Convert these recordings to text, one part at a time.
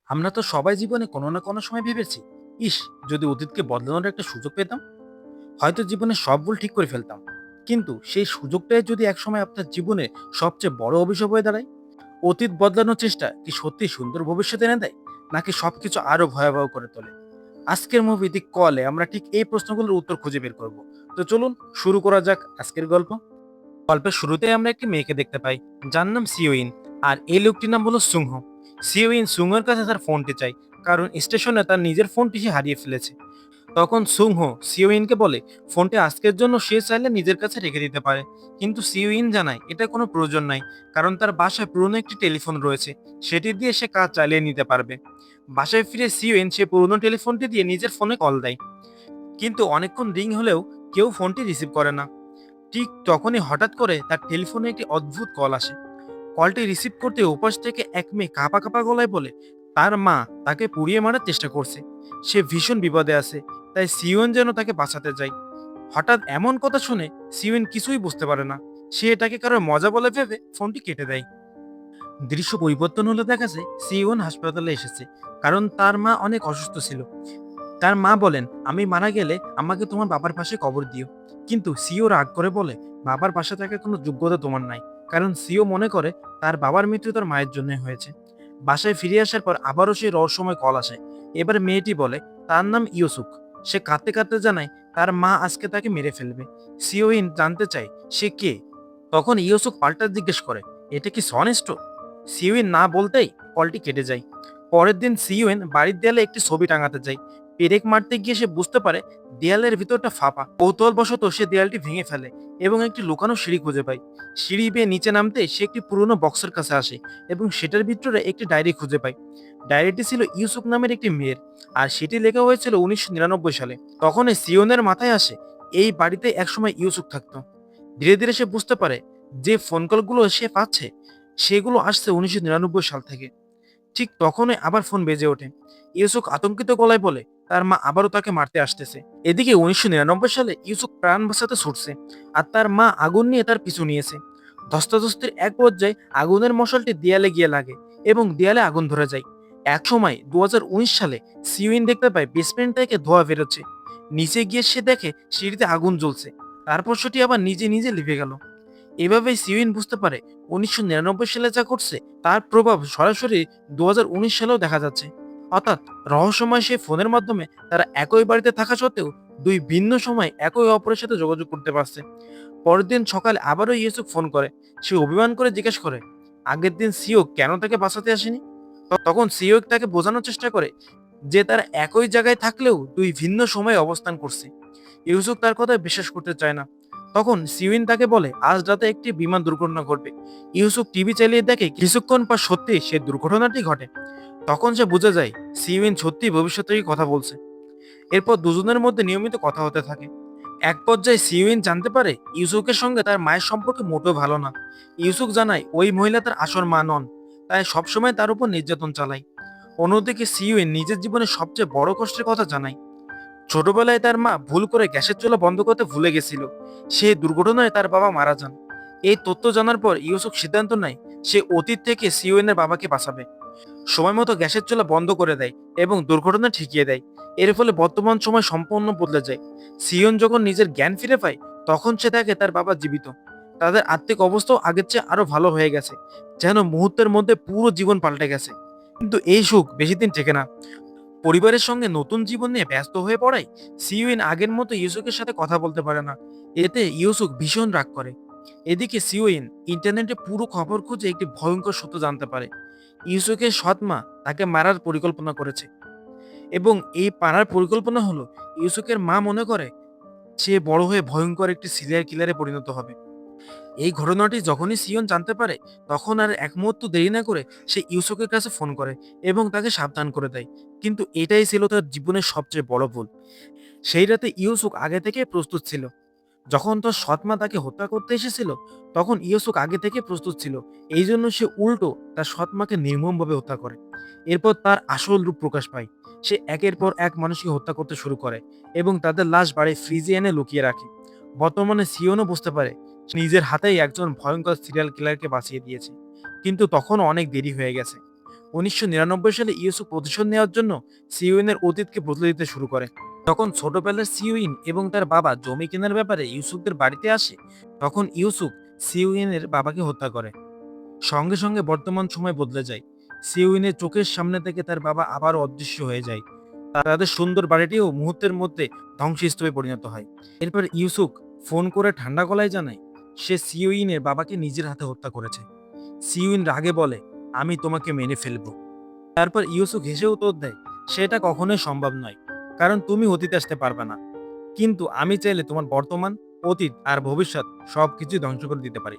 আমরা তো সবাই জীবনে কোনো না কোনো সময় ভেবেছি, ইস, যদি অতীতকে বদলানোর একটা সুযোগ পেতাম, হয়তো জীবনে সব ভুল ঠিক করে ফেলতাম। কিন্তু সেই সুযোগটাই যদি একসময় আপনার জীবনে সবচেয়ে বড় অভিশাপ হয়ে দাঁড়ায়। অতীত বদলানোর চেষ্টা কি সত্যি সুন্দর ভবিষ্যৎ এনে দেয়, নাকি সবকিছু আরো ভয়াবহ করে তোলে? আজকের মুভি দি কলে আমরা ঠিক এই প্রশ্নগুলোর উত্তর খুঁজে বের করব। তো চলুন শুরু করা যাক আজকের গল্প। গল্পের শুরুতেই আমরা একটি মেয়েকে দেখতে পাই, যার নাম সিওইন। আর এই লোকটির নাম হলো সুংহ। সিওইন সুংহের কাছে তার ফোনটি চাই, কারণ স্টেশনে তার নিজের ফোনটি সে হারিয়ে ফেলেছে। তখন সুংহ সিওইনকে বলে ফোনটি আজকের জন্য সে চাইলে নিজের কাছে রেখে দিতে পারে। কিন্তু সিওইন জানায় এটা কোনো প্রয়োজন নাই, কারণ তার বাসায় পুরনো একটি টেলিফোন রয়েছে, সেটি দিয়ে সে কাজ চালিয়ে নিতে পারবে। বাসায় ফিরে সিওইন সে পুরনো টেলিফোনটি দিয়ে নিজের ফোনে কল দেয়, কিন্তু অনেকক্ষণ রিং হলেও কেউ ফোনটি রিসিভ করে না। ঠিক তখনই হঠাৎ করে তার টেলিফোনে একটি অদ্ভুত কল আসে। কলটি রিসিভ করতে ওপাশ থেকে এক মেয়ে কাঁপা কাঁপা গলায় বলে তার মা তাকে পুড়িয়ে মারার চেষ্টা করছে, সে ভীষণ বিপদে আছে, তাই সিওন যেন তাকে বাঁচাতে যায়। হঠাৎ এমন কথা শুনে সিওন কিছুই বুঝতে পারে না, সে এটাকে কারোর মজা বলে ভেবে ফোনটি কেটে দেয়। দৃশ্য পরিবর্তন হলে দেখা যায় সিওন হাসপাতালে এসেছে, কারণ তার মা অনেক অসুস্থ ছিল। তার মা বলেন, আমি মারা গেলে আমাকে তোমার বাবার পাশে কবর দিও। কিন্তু সিও রাগ করে বলে, বাবার পাশে থাকার কোনো যোগ্যতা তোমার নাই, কারণ সিও মনে করে তার বাবার মৃত্যু তার মায়ের জন্য হয়েছে। বাসায় ফিরে আসার পর আবারও সেই রহস্যময় কল আসে। এবার মেয়েটি বলে তার নাম ইয়োসুক। সে কাঁদতে কাঁদতে জানায় তার মা আজকে তাকে মেরে ফেলবে। সিওইন জানতে চায় সে কে। তখন ইয়োসুক পাল্টা জিজ্ঞেস করে, এটা কি সনেস্টো? সিওইন না বলতেই কলটি কেটে যায়। পরের দিন সিওয়েন বাড়ির দেয়ালে একটি ছবি টাঙাতে যায়। পেরেক মারতে গিয়ে সে বুঝতে পারে দেয়ালের ভিতরটা ফাঁপা। কৌতূহলবশত সে দেয়ালটি ভেঙে ফেলে এবং একটি লুকানো সিঁড়ি খুঁজে পায়। সিঁড়ি বেয়ে নিচে নামতে সে একটি পুরনো বক্সের কাছে আসে এবং সেটার ভিতরে একটি ডায়েরি খুঁজে পায়। ডায়েরিটি ছিল ইউসুফ নামের একটি মেয়ের, আর সেটি লেখা হয়েছিল 1999 সালে। তখন এই সিওনের মাথায় আসে এই বাড়িতে একসময় ইউসুফ থাকতো। ধীরে ধীরে সে বুঝতে পারে যে ফোন কলগুলো সে পাচ্ছে সেগুলো আসছে 1999 সাল থেকে। ঠিক তখনই আবার ফোন বেজে ওঠে। ইউসুফ আতঙ্কিত গলায় বলে তার মা আবারও তাকে মারতে আসতেছে। এদিকে 1999 সালে ইউসুফ প্রাণ বাঁচাতে ছুটছে, আর তার মা আগুন নিয়ে তার পিছু নিয়েছে। ধস্তাধস্তির এক পর্যায়ে আগুনের মশালটি দেয়ালে গিয়ে লাগে এবং দেয়ালে আগুন ধরে যায়। এক সময় 2019 সালে সিউইন দেখতে পায় বেসমেন্ট থেকে ধোঁয়া বেরোচ্ছে। নিচে গিয়ে সে দেখে সিঁড়িতে আগুন জ্বলছে, তারপর সেটি আবার নিজে নিজে লিভে গেল। এভাবেই সিউইন বুঝতে পারে 1999 সালে যা ঘটছে তার প্রভাব সরাসরি 2019 সালেও দেখা যাচ্ছে। অর্থাৎ রহস্যময় সেই ফোনের মাধ্যমে তারা একই বাড়িতে থাকা সত্ত্বেও দুই ভিন্ন সময় একই অপরের সাথে যোগাযোগ করতে পারছে। পরের দিন সকালে আবারও ইউসুফ ফোন করে। সে অভিমান করে জিজ্ঞেস করে আগের দিন সিও কেন তাকে বাঁচাতে আসেনি। তখন সিও তাকে বোঝানোর চেষ্টা করে যে তারা একই জায়গায় থাকলেও দুই ভিন্ন সময়ে অবস্থান করছে। ইউসুফ তার কথায় বিশ্বাস করতে চায় না। তখন সিউইন তাকে বলে আজ রাতে একটি বিমান দুর্ঘটনা ঘটবে। ইউসুফ টিভি চালিয়ে দেখে কিছুক্ষণ পর সত্যি সে দুর্ঘটনাটি ঘটে। তখন সে বুঝে যায় সিউইন সত্যি ভবিষ্যৎ থেকে কথা বলছে। এরপর দুজনের মধ্যে নিয়মিত কথা হতে থাকে। এক পর্যায়ে সিউইন জানতে পারে ইউসুফের সঙ্গে তার মায়ের সম্পর্ক মোটেও ভালো না। ইউসুফ জানায় ওই মহিলা তার আসল মা নন, তাই সবসময় তার উপর নির্যাতন চালায়। অন্যদিকে সিউইন নিজের জীবনের সবচেয়ে বড় কষ্টের কথা জানায়। ছোটবেলায় তার মা ভুল করে গ্যাসের চুলা বন্ধ করতে ভুলে গেছিল, সেই দুর্ঘটনায় তার বাবা মারা যান। এই তথ্য জানার পর ইউসুফ সিদ্ধান্ত নেয় সে অতীত থেকে সিওয়েনের বাবাকে বাঁচাবে। সময় মতো গ্যাসের চুলা বন্ধ করে দেয় এবং দুর্ঘটনা ঠিকিয়ে দেয়। এর ফলে বর্তমান সময় সম্পূর্ণ বদলে যায়। সিওন যখন নিজের জ্ঞান ফিরে পায় তখন সে দেখে তার বাবা জীবিত। তাদের আর্থিক অবস্থাও আগের চেয়ে আরো ভালো হয়ে গেছে, যেন মুহূর্তের মধ্যে পুরো জীবন পাল্টে গেছে। কিন্তু এই সুখ বেশি দিন টেকে না। পরিবারের সঙ্গে নতুন জীবন নিয়ে ব্যস্ত হয়ে পড়ায় সিউইন আগের মতো ইউসুকের সাথে কথা বলতে পারে না। এতে ইউসুক ভীষণ রাগ করে। এদিকে সিউইন ইন্টারনেটে পুরো খবর খুঁজে একটি ভয়ঙ্কর সত্য জানতে পারে। ইউসুকের সৎ মা তাকে মারার পরিকল্পনা করেছে, এবং এই পাড়ার পরিকল্পনা হলো ইউসুকের মা মনে করে সে বড় হয়ে ভয়ঙ্কর একটি সিরিয়াল কিলারে পরিণত হবে। এই ঘটনাটি যখনই সিয়ন জানতে পারে তখন আর এক মুহূর্ত দেরি না করে সে ইউসুকের কাছে ফোন করে এবং তাকে সাবধান করে দেয়। কিন্তু এটাই ছিল তার জীবনের সবচেয়ে বড় ভুল। সেই রাতে ইউসুক আগে থেকে প্রস্তুত ছিল। যখন তার সৎমা তাকে হত্যা করতে এসেছিল তখন ইউসুক আগে থেকে প্রস্তুত ছিল। এই জন্য সে উল্টো তার সৎমাকে নির্মমভাবে হত্যা করে। এরপর তার আসল রূপ প্রকাশ পায়। সে একের পর এক মানুষকে হত্যা করতে শুরু করে এবং তাদের লাশ বাড়ি ফ্রিজে এনে লুকিয়ে রাখে। বর্তমানে সিওনও বুঝতে পারে সে নিজের হাতেই একজন ভয়ঙ্কর সিরিয়াল কিলারকে বাঁচিয়ে দিয়েছে, কিন্তু তখনও অনেক দেরি হয়ে গেছে। 1999 সালে ইউসুফ প্রতিশোধ নেওয়ার জন্য সিউইনের অতীতকে বদলে দিতে শুরু করে। তখন ছোটবেলার সিউইন এবং তার বাবা জমি কেনার ব্যাপারে ইউসুফদের বাড়িতে আসে। তখন ইউসুফ সিউইনের বাবাকে হত্যা করে। সঙ্গে সঙ্গে বর্তমান সময় বদলে যায়। সিউইনের চোখের সামনে থেকে তার বাবা আবারও অদৃশ্য হয়ে যায়। তাদের সুন্দর বাড়িটিও মুহূর্তের মধ্যে ধ্বংসস্তূপে পরিণত হয়। এরপর ইউসুফ ফোন করে ঠান্ডা গলায় জানায় সে সিউইনের বাবাকে নিজের হাতে হত্যা করেছে। সিউইন রাগে বলে, আমি তোমাকে মেনে ফেলবো। তারপর ইউসুফ হেসে উত্তর দেয়, সেটা কখনোই সম্ভব নয়, কারণ তুমি অতীতে আসতে পারবে না, কিন্তু আমি চাইলে তোমার বর্তমান, অতীত আর ভবিষ্যৎ সবকিছুই ধ্বংস করে দিতে পারি।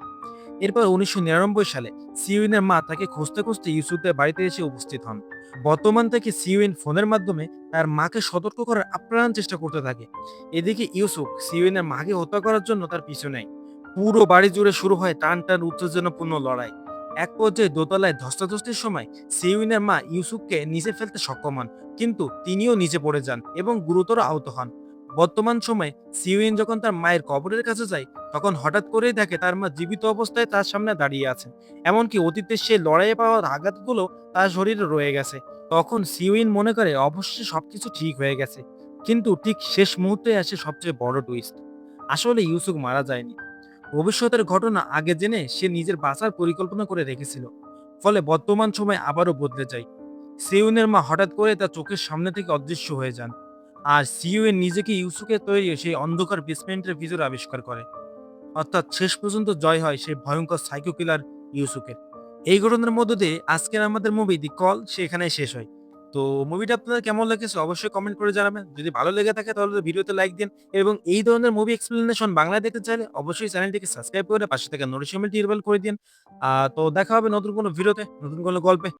এরপর 1999 সালে সিউইনের মা তাকে খুঁজতে খুঁজতে ইউসুফদের বাড়িতে এসে উপস্থিত হন। বর্তমান থেকে সিউইন ফোনের মাধ্যমে তার মাকে সতর্ক করার আপ্রাণ চেষ্টা করতে থাকে। এদিকে ইউসুফ সিউইনের মাকে হত্যা করার জন্য তার পিছু নেয়। পুরো বাড়ি জুড়ে শুরু হয় টান টান উত্তেজনাপূর্ণ লড়াই। এক পর্যায়ে দোতলায় ধস্তাধস্তির সময় সিউইনের মা ইউসুফকে নিচে ফেলতে সক্ষম হন, কিন্তু তিনিও নিচে পড়ে যান এবং গুরুতর আহত হন। বর্তমান সময়ে সিউইন যখন তার মায়ের কবরের কাছে যায়, তখন হঠাৎ করেই দেখে তার মা জীবিত অবস্থায় তার সামনে দাঁড়িয়ে আছেন। এমনকি অতীতের সেই লড়াইয়ে পাওয়া আঘাতগুলো তার শরীরে রয়ে গেছে। তখন সিউইন মনে করে অবশ্যই সবকিছু ঠিক হয়ে গেছে। কিন্তু ঠিক শেষ মুহূর্তে আসে সবচেয়ে বড় টুইস্ট। আসলে ইউসুফ মারা যায়নি। ভবিষ্যতের ঘটনা আগে জেনে সে নিজের বাঁচার পরিকল্পনা করে রেখেছিল। ফলে বর্তমান সময় আবারও বদলে যায়। সিউনের মা হঠাৎ করে তার চোখের সামনে থেকে অদৃশ্য হয়ে যান। আর সিউএন নিজেকে ইউসুফের তৈরি সেই অন্ধকার বেসমেন্টের ভিতরে আবিষ্কার করে। অর্থাৎ শেষ পর্যন্ত জয় হয় সেই ভয়ঙ্কর সাইকো কিলার ইউসুফের। এই ঘটনার মধ্য দিয়ে আজকের আমাদের মুভি দি কল সে এখানেই শেষ হয়। তো মুভিটা আপনাদের কেমন লেগেছে অবশ্যই কমেন্ট করে জানাবেন। যদি ভালো লেগে থাকে তাহলে ভিডিওতে লাইক দিন, এবং এই ধরনের মুভি এক্সপ্লেনেশন বাংলায় দেখতে চাইলে অবশ্যই চ্যানেলটিকে সাবস্ক্রাইব করে পাশে থেকে নোটিফিকেশনটি ইনেবল করে দিন। তো দেখা হবে নতুন কোনো ভিডিওতে, নতুন কোনো গল্পে।